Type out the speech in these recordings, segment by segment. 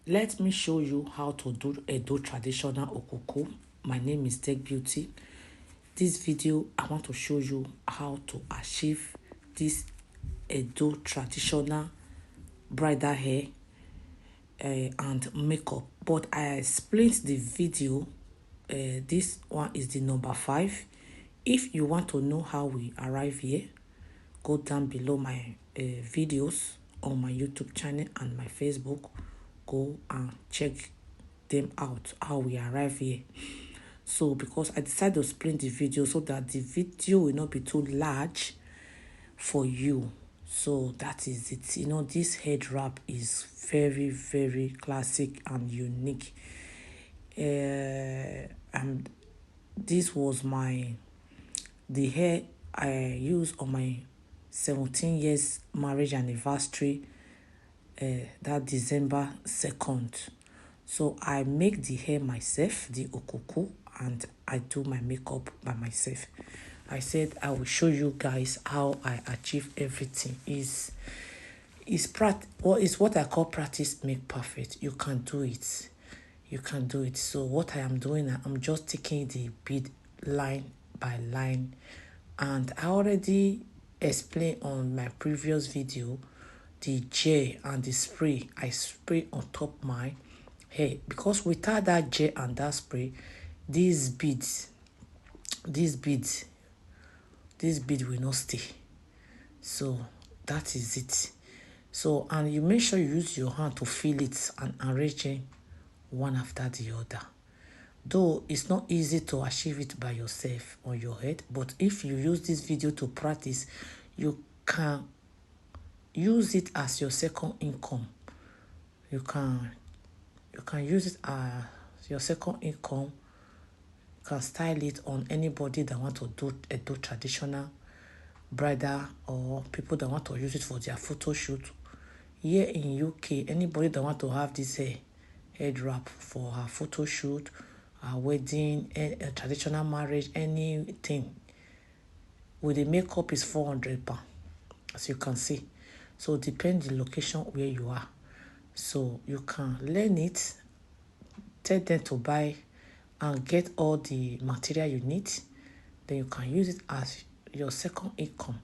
Let me show you how to do Edo traditional okuku. My name is Tech Beauty. This video, I want to show you how to achieve this Edo traditional bridal hair and makeup. But I explained the video. This one is the number 5. If you want to know how we arrive here, go down below my videos on my YouTube channel and my Facebook. Go and check them out, how we arrive here. So because I decided to explain the video so that the video will not be too large for you. So that is it. You know, this head wrap is very, very classic and unique. And this was the hair I used on my 17 years marriage anniversary that December 2nd. So I make the hair myself, the okuku, and I do my makeup by myself. I said I will show you guys how I achieve everything. Is what I call practice make perfect. You can do it. You can do it. So what I am doing, I'm just taking the bead line by line, and I already explained on my previous video the gel and the spray I spray on top my hair, because without that gel and that spray, these bead will not stay. So that is it. So, and you make sure you use your hand to feel it and arrange it one after the other. Though it's not easy to achieve it by yourself on your head, but if you use this video to practice, you can use it as your second income. You can use it as your second income. You can style it on anybody that want to do traditional bridal, or people that want to use it for their photo shoot. Here in UK, anybody that want to have this head wrap for her photo shoot, her wedding, a traditional marriage, anything, with the makeup is £400, as you can see. So depends the location where you are. So you can learn it, tell them to buy and get all the material you need. Then you can use it as your second income.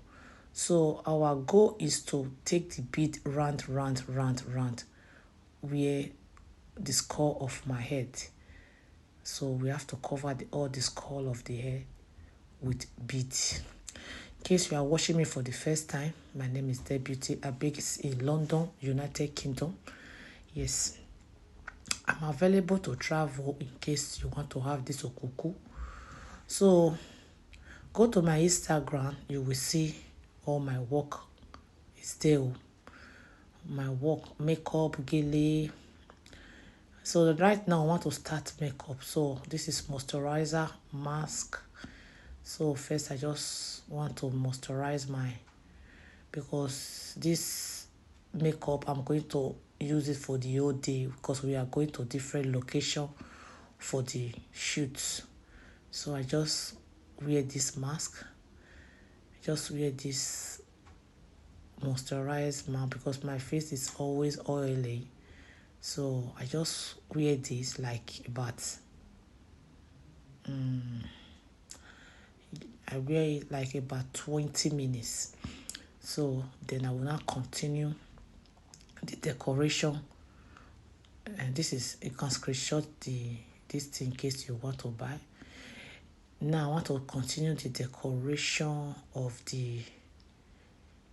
So our goal is to take the bead round where the skull of my head. So we have to cover all the skull of the hair with beads. In case you are watching me for the first time, my name is Tech Beauty. I base in London, United Kingdom. Yes, I'm available to travel in case you want to have this okuku. So go to my Instagram, you will see all my work is there. My work, makeup, gele. So right now I want to start makeup. So this is moisturizer, mask. So first I just want to moisturize because this makeup I'm going to use it for the whole day, because we are going to different location for the shoots. So I just wear this mask. Just wear this moisturized mask because my face is always oily. So I just wear this like about I wear it like about 20 minutes. So then I will now continue the decoration. And this is, you can screenshot this thing in case you want to buy. Now I want to continue the decoration of the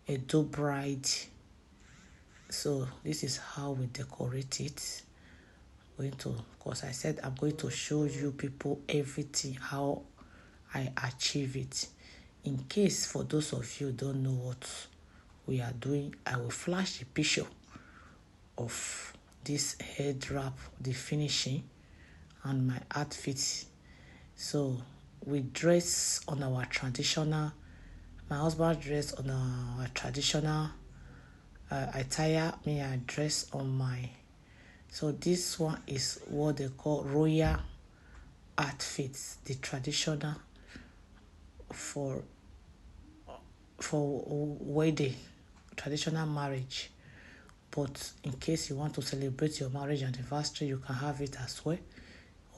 Edo bride. So this is how we decorate it. Because I said I'm going to show you people everything, how I achieve it. In case for those of you who don't know what we are doing, I will flash a picture of this head wrap, the finishing, and my outfit. So we dress on our traditional, my husband dressed on our traditional attire, me I dress on my, so this one is what they call royal outfits, the traditional for wedding, traditional marriage, But in case you want to celebrate your marriage anniversary, you can have it as well.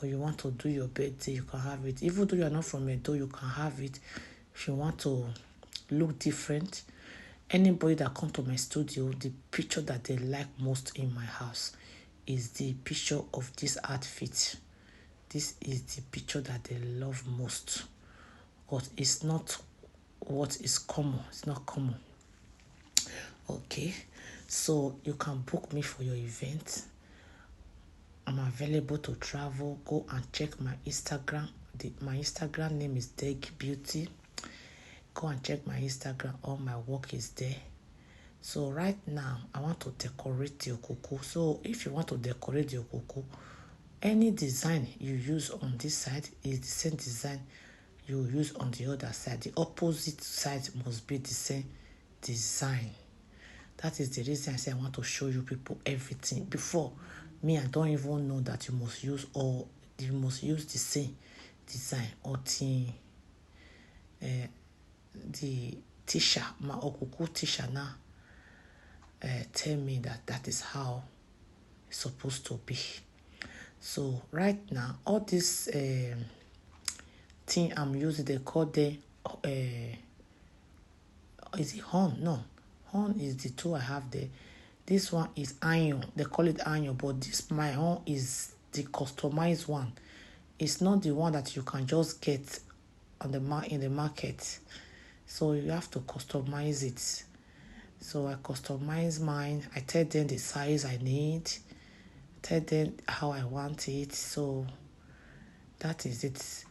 Or you want to do your birthday, you can have it. Even though you are not from Edo, you can have it. If you want to look different, anybody that come to my studio, the picture that they like most in my house is the picture of this outfit. This is the picture that they love most. But it's not what is common. It's not common. Okay. So you can book me for your event. I'm available to travel. Go and check my Instagram. My Instagram name is Deg Beauty. Go and check my Instagram. All my work is there. So right now, I want to decorate the Okuku. So if you want to decorate the Okuku, any design you use on this side is the same design you use on the other side. The opposite side must be the same design. That is the reason I say I want to show you people everything. Before, me, I don't even know that you must use the same design or the teacher, my Okuku teacher now tell me that is how it's supposed to be. So right now, all this thing I'm using, they call the is it horn? No, horn is the two I have there. This one is iron. They call it iron, but this my horn is the customized one. It's not the one that you can just get on in the market. So you have to customize it. So I customize mine. I tell them the size I need. Tell them how I want it. So that is it.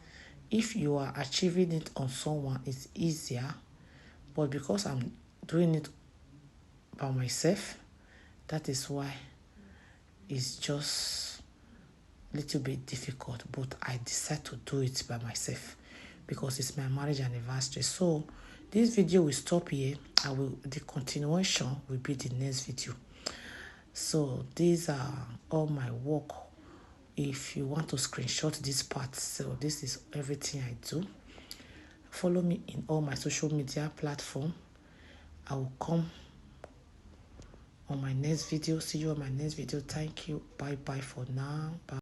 If you are achieving it on someone, it's easier. But because I'm doing it by myself, that is why it's just a little bit difficult. But I decide to do it by myself because it's my marriage anniversary. So this video will stop here. The continuation will be the next video. So these are all my work. If you want to screenshot this part, so this is everything I do. Follow me in all my social media platforms. I will come on my next video. See you on my next video. Thank you. Bye bye for now. Bye.